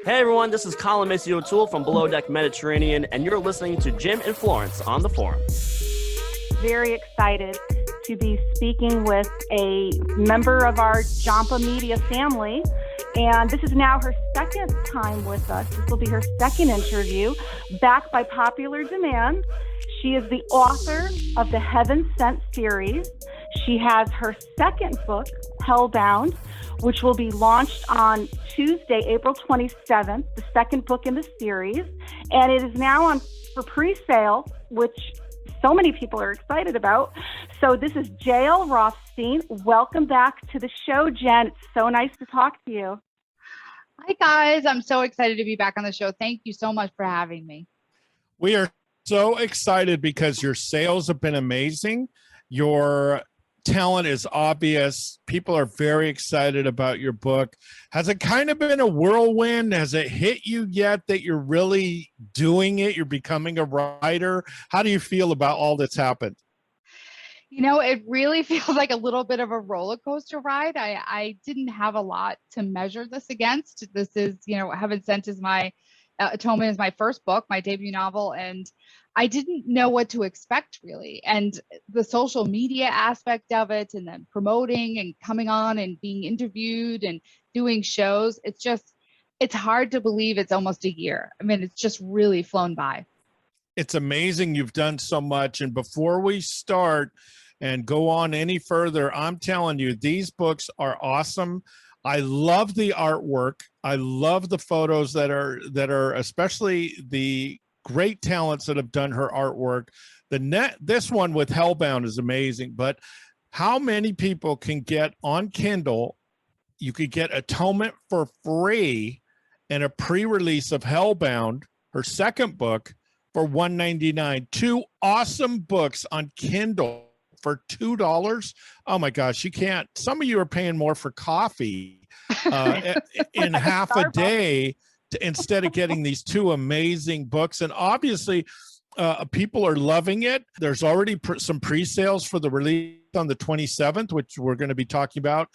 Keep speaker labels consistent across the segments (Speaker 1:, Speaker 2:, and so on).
Speaker 1: Hey everyone, this is Colin Macy O'Toole from Below Deck Mediterranean, and you're listening to Jim and Florence on the Forum.
Speaker 2: Very excited to be speaking with a member of our Jampa media family, and this is now her second time with us. This will be her second interview, back by popular demand. She is the author of the Heaven Sent series. She has her second book, Hellbound, which will be launched on Tuesday, April 27th, the second book in the series. And it is now on for pre-sale, which so many people are excited about. So this is JL Rothstein. Welcome back to the show, Jen. It's so nice to talk to you.
Speaker 3: Hi, guys. I'm so excited to be back on the show. Thank you so much for having me.
Speaker 4: We are so excited because your sales have been amazing. Your talent is obvious. People are very excited about your book. Has it kind of been a whirlwind? Has it hit you yet that you're really doing it? You're becoming a writer? How do you feel about all that's happened?
Speaker 3: You know, it really feels like a little bit of a roller coaster ride. I didn't have a lot to measure this against. This is, Heaven Sent is my Atonement is my first book, my debut novel, and I didn't know what to expect really. And the social media aspect of it, and then promoting and coming on and being interviewed and doing shows, it's hard to believe it's almost a year. I mean, it's just really flown by.
Speaker 4: It's amazing you've done so much. And before we start and go on any further, I'm telling you, these books are awesome. I love the artwork. I love the photos that are especially the great talents that have done her artwork. This one with Hellbound is amazing, but how many people can get on Kindle? You could get Atonement for free and a pre-release of Hellbound, her second book, for $1.99. Two awesome books on Kindle for $2. Oh my gosh, you can't. Some of you are paying more for coffee in half a day instead of getting these two amazing books. And obviously people are loving it. There's already some pre-sales for the release on the 27th, which we're going to be talking about.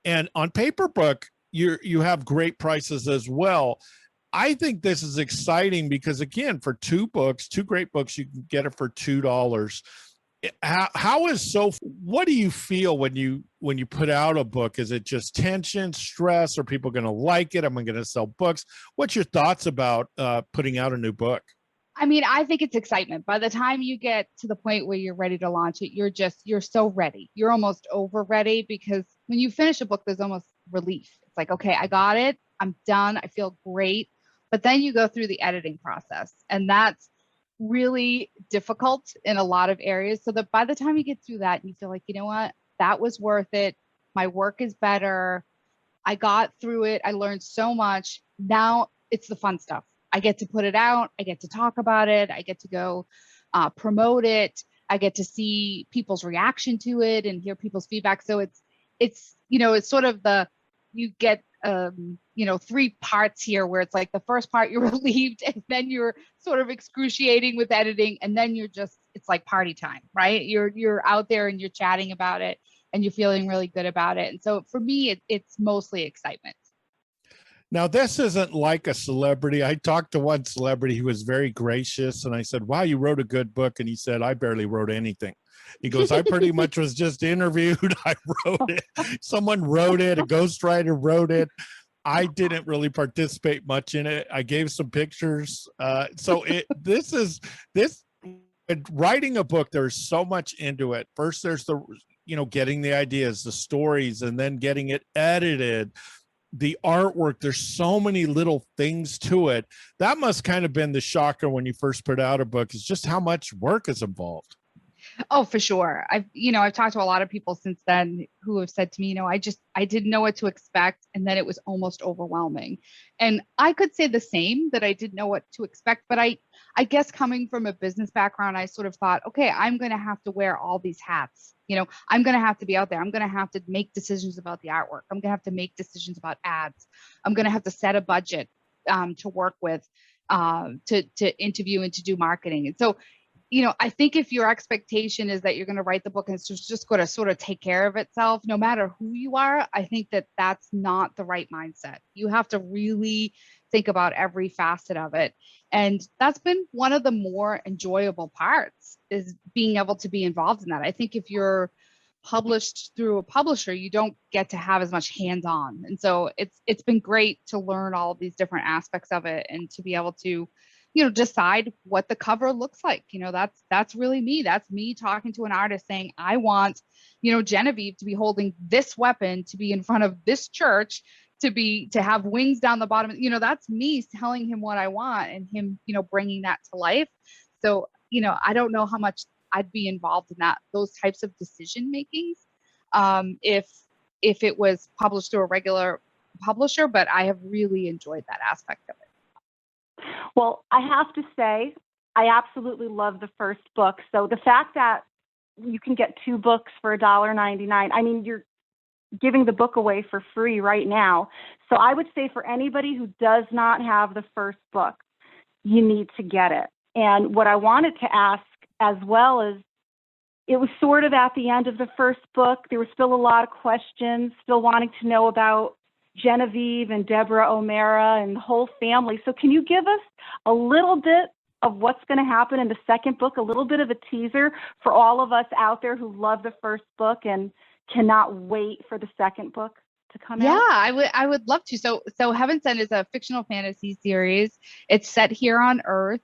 Speaker 4: And on paper book, you have great prices as well. I think this is exciting because, again, for two great books, you can get it for $2. What do you feel when you put out a book? Is it just tension, stress? Are people going to like it? Am I going to sell books? What's your thoughts about putting out a new book?
Speaker 3: I mean, I think it's excitement. By the time you get to the point where you're ready to launch it, you're so ready. You're almost over ready, because when you finish a book, there's almost relief. It's like, okay, I got it. I'm done. I feel great. But then you go through the editing process, and that's really difficult in a lot of areas. So that by the time you get through that, you feel like, you know what, that was worth it. My work is better. I got through it. I learned so much. Now it's the fun stuff. I get to put it out. I get to talk about it. I get to go promote it. I get to see people's reaction to it and hear people's feedback. So it's sort of you get three parts here, where it's like the first part you're relieved, and then you're sort of excruciating with editing, and then it's like party time, right? You're out there and you're chatting about it and you're feeling really good about it. And so for me, it's mostly excitement.
Speaker 4: Now, this isn't like a celebrity. I talked to one celebrity who was very gracious, and I said, wow, you wrote a good book. And he said, I barely wrote anything. He goes, I pretty much was just interviewed. I wrote it. Someone wrote it. A ghostwriter wrote it. I didn't really participate much in it. I gave some pictures. Writing a book, there's so much into it. First, there's getting the ideas, the stories, and then getting it edited. The artwork, there's so many little things to it. That must kind of been the shocker when you first put out a book, is just how much work is involved.
Speaker 3: Oh, for sure. I've talked to a lot of people since then who have said to me, I didn't know what to expect. And then it was almost overwhelming. And I could say the same, that I didn't know what to expect. But I guess coming from a business background, I sort of thought, okay, I'm going to have to wear all these hats. I'm going to have to be out there. I'm going to have to make decisions about the artwork. I'm going to have to make decisions about ads. I'm going to have to set a budget to work with, to interview and to do marketing. And so I think if your expectation is that you're going to write the book and it's just going to sort of take care of itself, no matter who you are, I think that that's not the right mindset. You have to really think about every facet of it. And that's been one of the more enjoyable parts, is being able to be involved in that. I think if you're published through a publisher, you don't get to have as much hands-on. And so it's been great to learn all of these different aspects of it and to be able to decide what the cover looks like. That's really me. That's me talking to an artist saying, I want, Genevieve to be holding this weapon, to be in front of this church, to have wings down the bottom. That's me telling him what I want and him, bringing that to life. So, I don't know how much I'd be involved in those types of decision makings if it was published through a regular publisher, but I have really enjoyed that aspect of it.
Speaker 2: Well, I have to say, I absolutely love the first book. So the fact that you can get 2 books for $1.99, I mean, you're giving the book away for free right now. So I would say for anybody who does not have the first book, you need to get it. And what I wanted to ask as well is, it was sort of at the end of the first book, there were still a lot of questions, still wanting to know about Genevieve and Deborah O'Mara and the whole family. So can you give us a little bit of what's going to happen in the second book, a little bit of a teaser for all of us out there who love the first book and cannot wait for the second book to come out?
Speaker 3: Yeah, I would love to. So Heaven Sent is a fictional fantasy series. It's set here on Earth.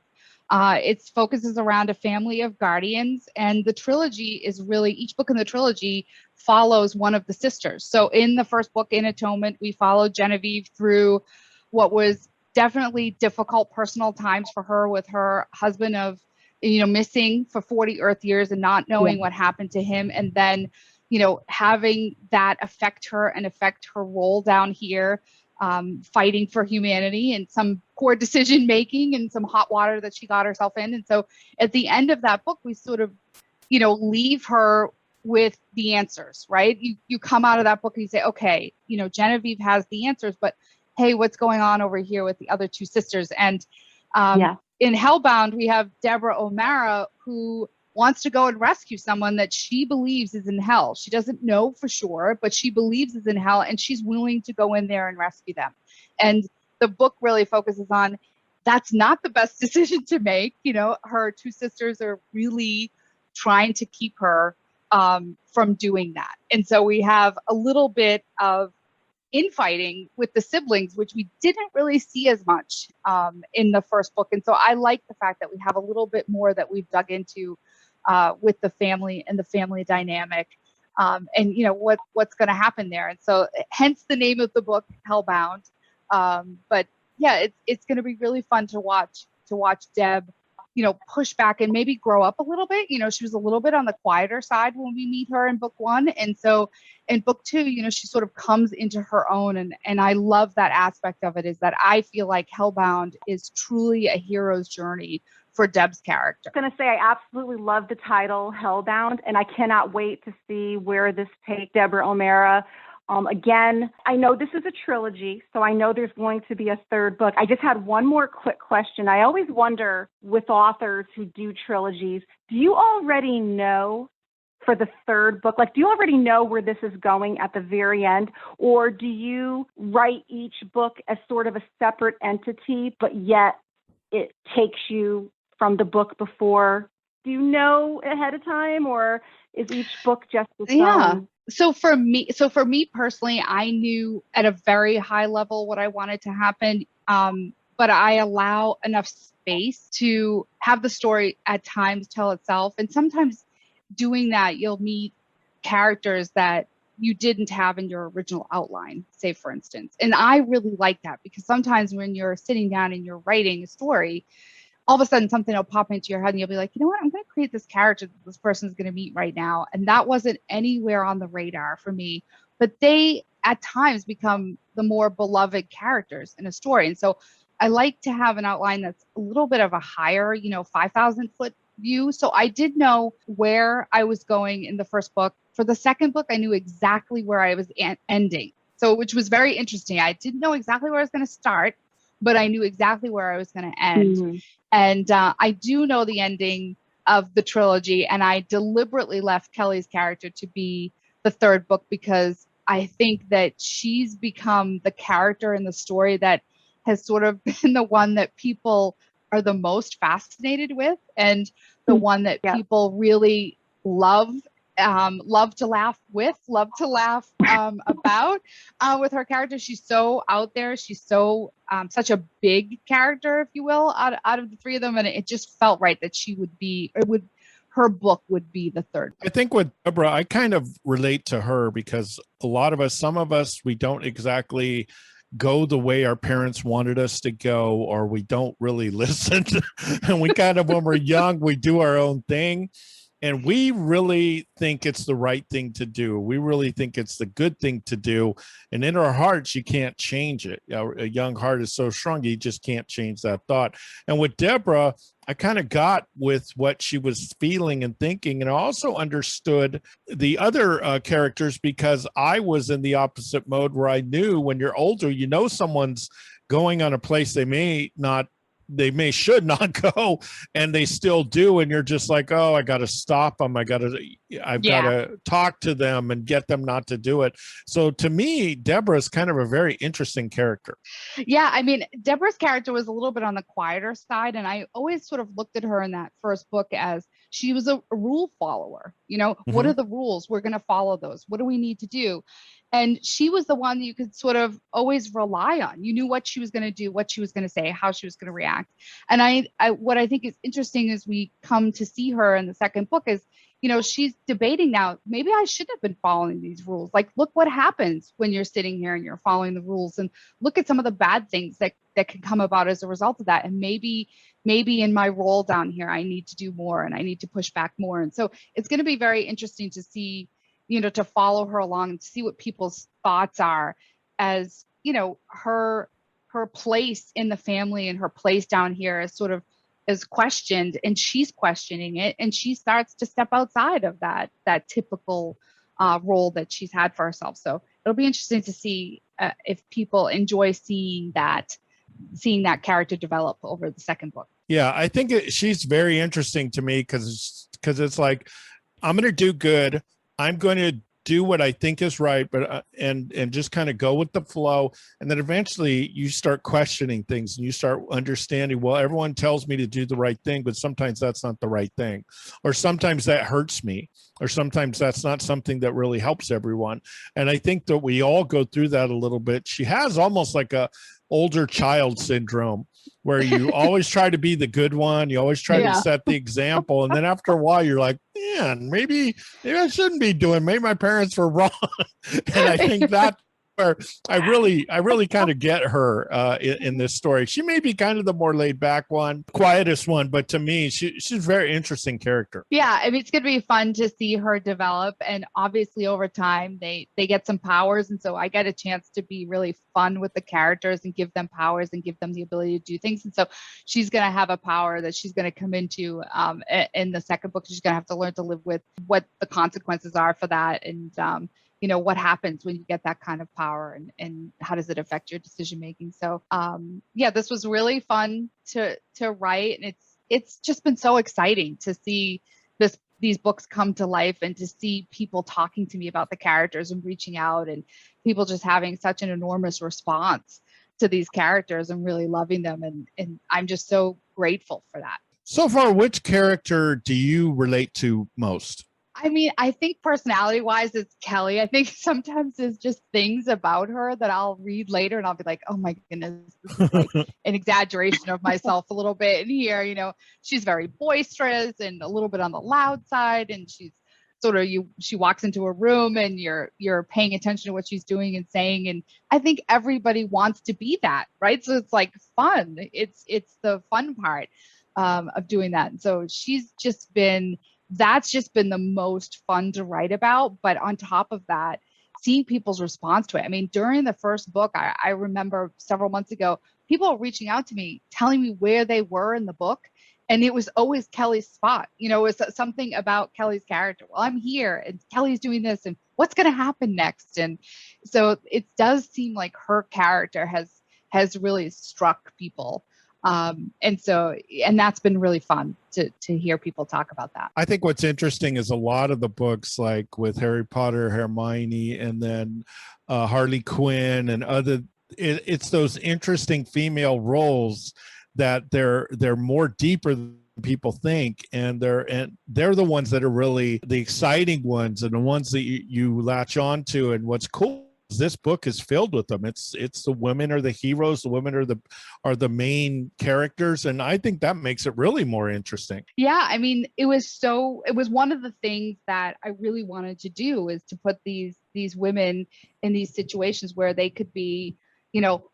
Speaker 3: It focuses around a family of guardians, and the trilogy is really, each book in the trilogy follows one of the sisters. So in the first book, in Atonement, we follow Genevieve through what was definitely difficult personal times for her, with her husband missing for 40 Earth years and not knowing what happened to him. And then, having that affect her and affect her role down here, fighting for humanity, and some poor decision making and some hot water that she got herself in. And so at the end of that book, we sort of, leave her with the answers, right? You come out of that book and you say, okay, Genevieve has the answers, but hey, what's going on over here with the other 2 sisters? And in Hellbound, we have Deborah O'Mara, who wants to go and rescue someone that she believes is in hell. She doesn't know for sure, but she believes is in hell, and she's willing to go in there and rescue them. And the book really focuses on, that's not the best decision to make. Her 2 sisters are really trying to keep her from doing that. And so we have a little bit of infighting with the siblings, which we didn't really see as much in the first book. And so I like the fact that we have a little bit more that we've dug into with the family and the family dynamic, and what's going to happen there. And so hence the name of the book, Hellbound. But yeah, it's going to be really fun to watch Deb, push back and maybe grow up a little bit. She was a little bit on the quieter side when we meet her in book 1. And so in book 2, she sort of comes into her own. And I love that aspect of it, is that I feel like Hellbound is truly a hero's journey for Deb's character.
Speaker 2: I'm going to say I absolutely love the title Hellbound, and I cannot wait to see where this takes Deborah O'Mara. Again, I know this is a trilogy, so I know there's going to be a third book. I just had one more quick question. I always wonder with authors who do trilogies, do you already know for the third book, do you already know where this is going at the very end? Or do you write each book as sort of a separate entity, but yet it takes you from the book before? Do you know ahead of time, or is each book just its own?
Speaker 3: So for me personally, I knew at a very high level what I wanted to happen, but I allow enough space to have the story at times tell itself. And sometimes doing that, you'll meet characters that you didn't have in your original outline, say for instance. And I really like that, because sometimes when you're sitting down and you're writing a story, all of a sudden something will pop into your head and you'll be like, you know what, I'm going to create this character that this person's going to meet right now. And that wasn't anywhere on the radar for me, but they at times become the more beloved characters in a story. And so I like to have an outline that's a little bit of a higher, 5,000 foot view. So I did know where I was going in the first book. For the second book, I knew exactly where I was ending. So, which was very interesting. I didn't know exactly where I was going to start, but I knew exactly where I was going to end. Mm-hmm. And I do know the ending of the trilogy. And I deliberately left Kelly's character to be the third book because I think that she's become the character in the story that has sort of been the one that people are the most fascinated with, and the one that people really love to laugh with, love to laugh about with her character. She's so out there. She's so such a big character, if you will, out of the three of them. And it just felt right that her book would be the third.
Speaker 4: I think with Deborah, I kind of relate to her because some of us, we don't exactly go the way our parents wanted us to go, or we don't really listen. And we kind of, when we're young, we do our own thing. And we really think it's the right thing to do. We really think it's the good thing to do. And in our hearts, you can't change it. A young heart is so strong, you just can't change that thought. And with Deborah, I kind of got with what she was feeling and thinking. And I also understood the other characters because I was in the opposite mode where I knew when you're older, you know, someone's going on a place they should not go, and they still do. And you're just like, oh, I got to stop them. I've got to talk to them and get them not to do it. So to me, Deborah is kind of a very interesting character.
Speaker 3: Yeah. I mean, Deborah's character was a little bit on the quieter side. And I always sort of looked at her in that first book as she was a rule follower. You know, what are the rules? We're going to follow those. What do we need to do? And she was the one that you could sort of always rely on. You knew what she was going to do, what she was going to say, how she was going to react. And what I think is interesting as we come to see her in the second book is, you know, she's debating now, maybe I should have been following these rules. Like, look what happens when you're sitting here and you're following the rules, and look at some of the bad things that can come about as a result of that. And maybe in my role down here, I need to do more and I need to push back more. And so it's going to be very interesting to see, you know, to follow her along and see what people's thoughts are as, you know, her place in the family and her place down here is questioned, and she's questioning it, and she starts to step outside of that typical role that she's had for herself. So it'll be interesting to see if people enjoy seeing that character develop over the second book.
Speaker 4: Yeah, I think she's very interesting to me because it's like, I'm going to do good. I'm going to do what I think is right, but and just kind of go with the flow. And then eventually you start questioning things and you start understanding, well, everyone tells me to do the right thing, but sometimes that's not the right thing. Or sometimes that hurts me, or sometimes that's not something that really helps everyone. And I think that we all go through that a little bit. She has almost like a older child syndrome, where you always try to be the good one. You always try to set the example. And then after a while, you're like, man, maybe I shouldn't be doing, maybe my parents were wrong. And I think that where I really kind of get her in this story. She may be kind of the more laid back one, quietest one, but to me, she's a very interesting character.
Speaker 3: Yeah, I mean, it's going to be fun to see her develop, and obviously over time they get some powers, and so I get a chance to be really fun with the characters and give them powers and give them the ability to do things. And so she's going to have a power that she's going to come into in the second book. She's going to have to learn to live with what the consequences are for that, and you know, what happens when you get that kind of power, and how does it affect your decision making. So yeah, this was really fun to write, and it's just been so exciting to see these books come to life, and to see people talking to me about the characters and reaching out, and people just having such an enormous response to these characters and really loving them, and I'm just so grateful for that.
Speaker 4: So far, which character do you relate to most?
Speaker 3: I mean, I think personality wise, it's Kelly. I think sometimes there's just things about her that I'll read later and I'll be like, oh my goodness, this is like an exaggeration of myself a little bit in here. You know, she's very boisterous and a little bit on the loud side. And she's sort of, she walks into a room and you're paying attention to what she's doing and saying. And I think everybody wants to be that, right? So it's like fun. It's the fun part of doing that. And so that's just been the most fun to write about. But on top of that, seeing people's response to it. I mean, during the first book, I remember several months ago, people were reaching out to me, telling me where they were in the book. And it was always Kelly's spot. You know, it was something about Kelly's character. Well, I'm here and Kelly's doing this, and what's going to happen next? And so it does seem like her character has really struck people And that's been really fun to hear people talk about that.
Speaker 4: I think what's interesting is a lot of the books, like with Harry Potter, Hermione, and then Harley Quinn and other, it's those interesting female roles that they're more deeper than people think, and they're the ones that are really the exciting ones and the ones that you latch on to. And what's cool, this book is filled with them. It's the women are the heroes, the women are the main characters, and I think that makes it really more interesting.
Speaker 3: Yeah, I mean, it was one of the things that I really wanted to do, is to put these women in these situations where they could be,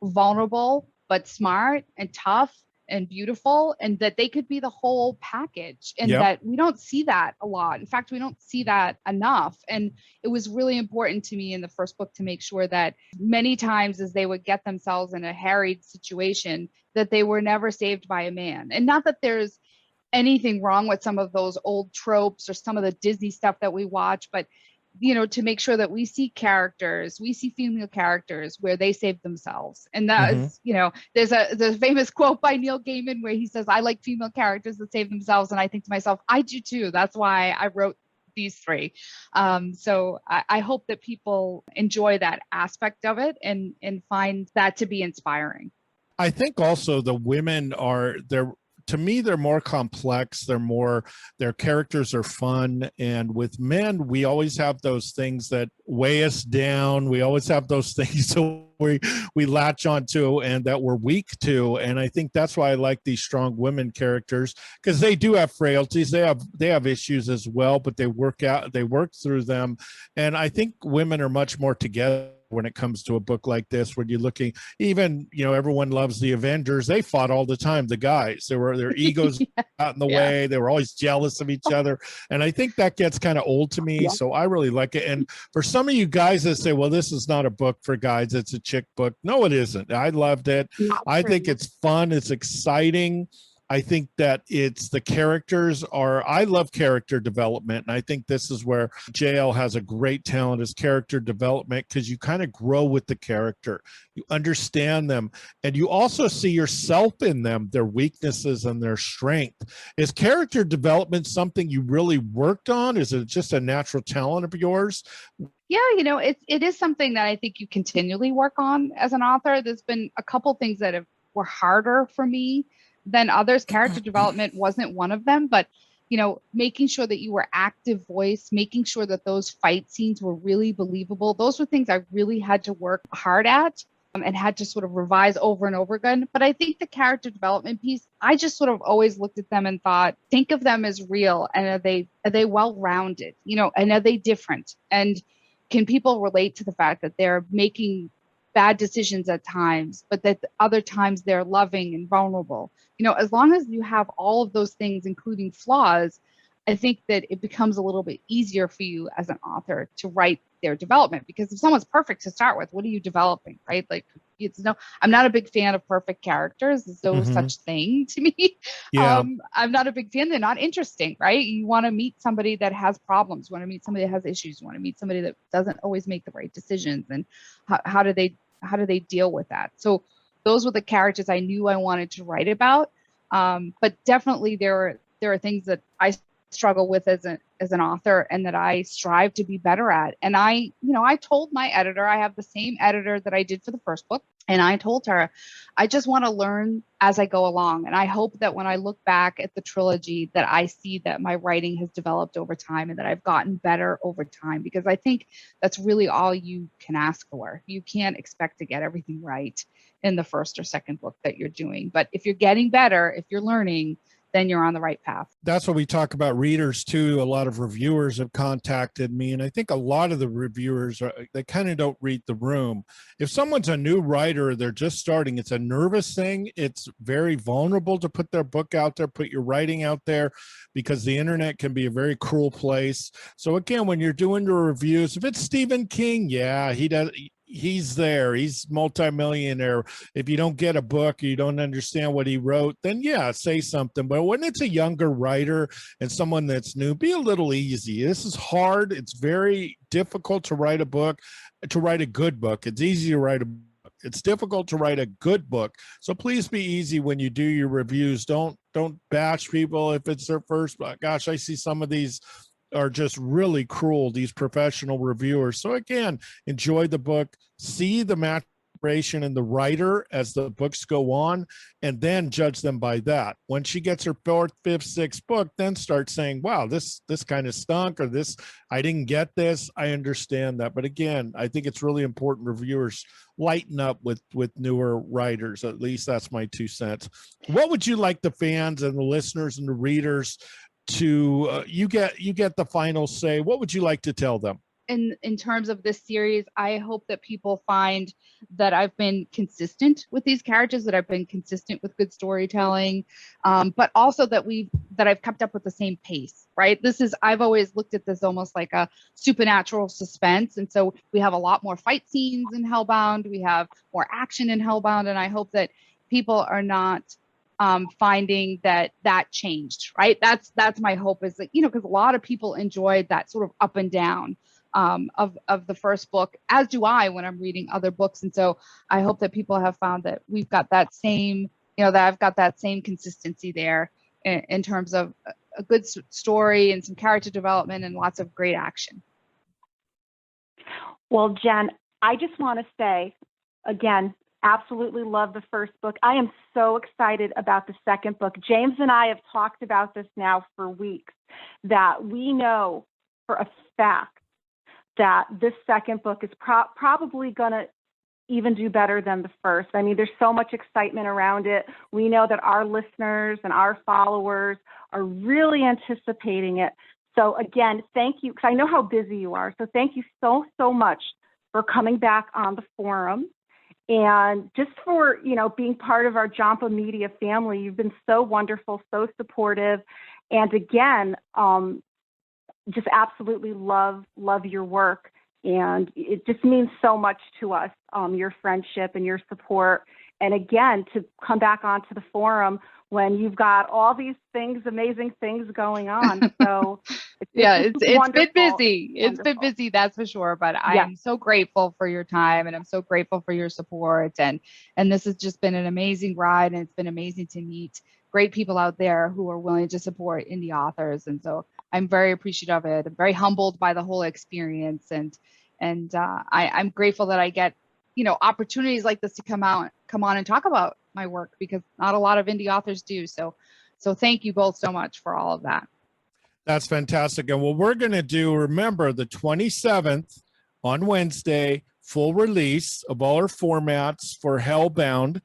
Speaker 3: vulnerable but smart and tough and beautiful, and that they could be the whole package, and that we don't see that a lot. In fact, we don't see that enough. And it was really important to me in the first book to make sure that many times as they would get themselves in a harried situation, that they were never saved by a man. And not that there's anything wrong with some of those old tropes or some of the Disney stuff that we watch, but to make sure that we see female characters where they save themselves. And that's, there's a famous quote by Neil Gaiman where he says, "I like female characters that save themselves." And I think to myself, I do too. That's why I wrote these three. So I hope that people enjoy that aspect of it and find that to be inspiring.
Speaker 4: I think also the women to me, they're more complex. Their characters are fun. And with men, we always have those things that weigh us down. We always have those things that we latch onto and that we're weak to. And I think that's why I like these strong women characters, because they do have frailties. They have issues as well, but they work through them. And I think women are much more together when it comes to a book like this, when you're looking, even, everyone loves the Avengers. They fought all the time, the guys. Their egos out in the way. They were always jealous of each other. And I think that gets kind of old to me. So I really like it. And for some of you guys that say, well, this is not a book for guys, it's a chick book. No, it isn't. I loved it. I think it's fun. It's exciting. I think that I love character development. And I think this is where JL has a great talent, is character development, because you kind of grow with the character. You understand them, and you also see yourself in them, their weaknesses and their strength. Is character development something you really worked on? Is it just a natural talent of yours?
Speaker 3: Yeah, it is something that I think you continually work on as an author. There's been a couple things that were harder for me than others. Character development wasn't one of them, but making sure that you were active voice, making sure that those fight scenes were really believable. Those were things I really had to work hard at and had to sort of revise over and over again. But I think the character development piece, I just sort of always looked at them and thought, think of them as real, and are they well-rounded, and are they different? And can people relate to the fact that they're making bad decisions at times, but that other times they're loving and vulnerable? As long as you have all of those things, including flaws, I think that it becomes a little bit easier for you as an author to write their development. Because if someone's perfect to start with, what are you developing, right? Like, I'm not a big fan of perfect characters. There's no such thing to me.
Speaker 4: Yeah.
Speaker 3: I'm not a big fan. They're not interesting, right? You want to meet somebody that has problems. You want to meet somebody that has issues. You want to meet somebody that doesn't always make the right decisions. And how do they deal with that? So those were the characters I knew I wanted to write about. But definitely there are things that I struggle with as an author, and that I strive to be better at. And I told my editor, I have the same editor that I did for the first book, and I told her, I just want to learn as I go along. And I hope that when I look back at the trilogy, that I see that my writing has developed over time and that I've gotten better over time, because I think that's really all you can ask for. You can't expect to get everything right in the first or second book that you're doing. But if you're getting better, if you're learning, then you're on the right path.
Speaker 4: That's what we talk about readers too. A lot of reviewers have contacted me, and I think a lot of the reviewers they kind of don't read the room. If someone's a new writer, they're just starting, it's a nervous thing. It's very vulnerable to put their book out there, put your writing out there, because the internet can be a very cruel place. So again, when you're doing your reviews, if it's Stephen King, yeah, he's there, he's multimillionaire. If you don't get a book, you don't understand what he wrote, then yeah, say something. But when it's a younger writer and someone that's new, be a little easy. This is hard. It's very difficult to write a book, to write a good book. It's easy to write a book. It's difficult to write a good book. So please be easy when you do your reviews. Don't bash people if it's their first book. Gosh, I see some of these are just really cruel, these professional reviewers. So again, enjoy the book, see the maturation in the writer as the books go on, and then judge them by that. When she gets her fourth, fifth, sixth book, then start saying, wow, this kind of stunk, or this, I didn't get this. I understand that. But again, I think it's really important reviewers lighten up with newer writers. At least that's my 2 cents. What would you like the fans and the listeners and the readers to, you get the final say. What would you like to tell them?
Speaker 3: In terms of this series, I hope that people find that I've been consistent with these characters, that I've been consistent with good storytelling, but also that I've kept up with the same pace, right? I've always looked at this almost like a supernatural suspense. And so we have a lot more fight scenes in Hellbound. We have more action in Hellbound. And I hope that people are not finding that changed, right? That's my hope, is that, because a lot of people enjoyed that sort of up and down of the first book, as do I when I'm reading other books. And so I hope that people have found that we've got that same, that I've got that same consistency there in terms of a good story and some character development and lots of great action.
Speaker 2: Well, Jen, I just want to say, again, absolutely love the first book. I am so excited about the second book. James and I have talked about this now for weeks, that we know for a fact that this second book is probably going to even do better than the first. I mean, there's so much excitement around it. We know that our listeners and our followers are really anticipating it. So again, thank you, because I know how busy you are. So thank you so much for coming back on the forum, and just for, being part of our Jampa Media family. You've been so wonderful, so supportive. And again, just absolutely love your work. And it just means so much to us, your friendship and your support. And again, to come back onto the forum when you've got all these amazing things going on. So it's
Speaker 3: been busy. It's been busy, that's for sure. But I am so grateful for your time, and I'm so grateful for your support. And this has just been an amazing ride, and it's been amazing to meet great people out there who are willing to support indie authors. And so I'm very appreciative of it. I'm very humbled by the whole experience. And I'm grateful that I get, opportunities like this to come on and talk about my work, because not a lot of indie authors do. So thank you both so much for all of that.
Speaker 4: That's fantastic. And what we're going to do, remember, the 27th on Wednesday, full release of all our formats for Hellbound,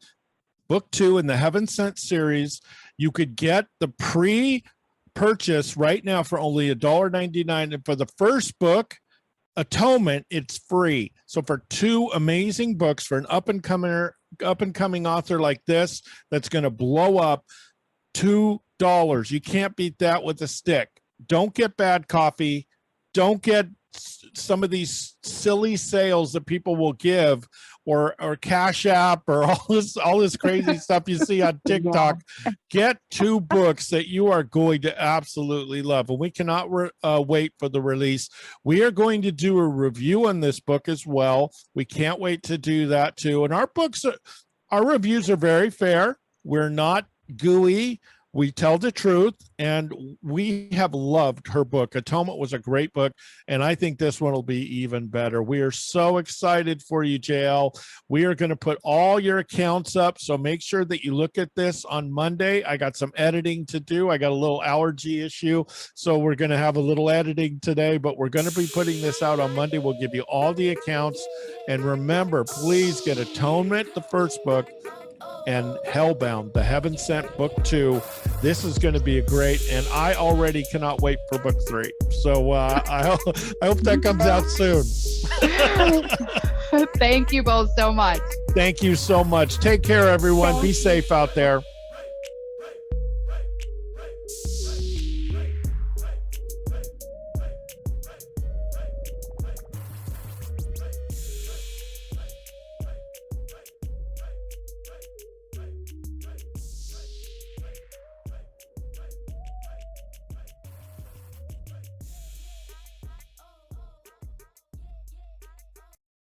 Speaker 4: Book 2 in the Heaven Sent series. You could get the pre-purchase right now for only $1.99. And for the first book, Atonement, it's free. So for 2 amazing books for an up and coming author like this, that's going to blow up, $2. You can't beat that with a stick. Don't get bad coffee. Don't get some of these silly sales that people will give, or Cash App, or all this crazy stuff you see on TikTok. Get 2 books that you are going to absolutely love, and we cannot wait for the release. We are going to do a review on this book as well. We can't wait to do that too. And our reviews are very fair. We're not gooey. We tell the truth, and we have loved her book. Atonement was a great book, and I think this one will be even better. We are so excited for you, JL. We are going to put all your accounts up, so make sure that you look at this on Monday. I got some editing to do. I got a little allergy issue, so we're going to have a little editing today, but we're going to be putting this out on Monday. We'll give you all the accounts, and remember, please get Atonement, the first book, and Hellbound, the Heaven Sent Book 2. This is going to be a great, and I already cannot wait for Book 3. So I hope that comes out soon.
Speaker 3: Thank you both so much.
Speaker 4: Thank you so much. Take care, everyone. Be safe out there.